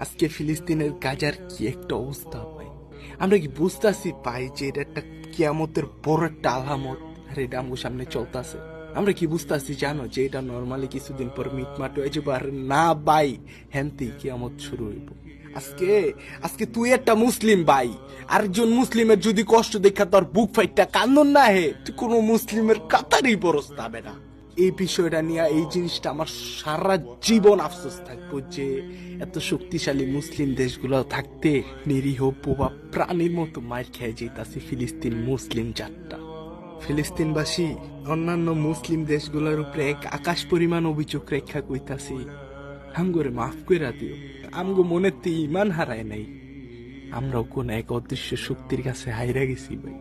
আজকে ফিলিস্তিনের গাজার কি একটা অবস্থা ভাই। আমরা কি বুঝতেছি ভাই যে এটা একটা কিয়ামতের বড় একটা আলামত, আর এটা আমার সামনে চলতেছে। আমরা কি বুঝতেছি জানো যে এটা নর্মালি কিছুদিন পর মিটমাট হয়ে যাবে? আর না ভাই, হ্যান্তি কিয়ামত শুরু হইব। আজকে আজকে তুই একটা মুসলিম ভাই, আরেকজন মুসলিমের যদি কষ্ট দেখা তোর বুক ফাইটটা কান্দন না হে, তুই কোনো মুসলিমের কাতারই বরস পাবে না। এই বিষয়টা নিয়ে এই জিনিসটা আমার সারা জীবন আফসোস থাকবো যে এত শক্তিশালী মুসলিম দেশগুলো থাকতে নিরীহ বোবা প্রাণীর মতো মার খেয়ে যেতাছে ফিলিস্তিন মুসলিম জাতটা। ফিলিস্তিনবাসী অন্যান্য মুসলিম দেশগুলোর উপরে এক আকাশ পরিমাণ অভিযোগ রেখা কইতাছি, আমগরে মাফ কইরা দিও। আমগো মনেতে ইমান হারায় নাই, আমরাও কোন এক অদৃশ্য শক্তির কাছে হাইরা গেছি ভাই।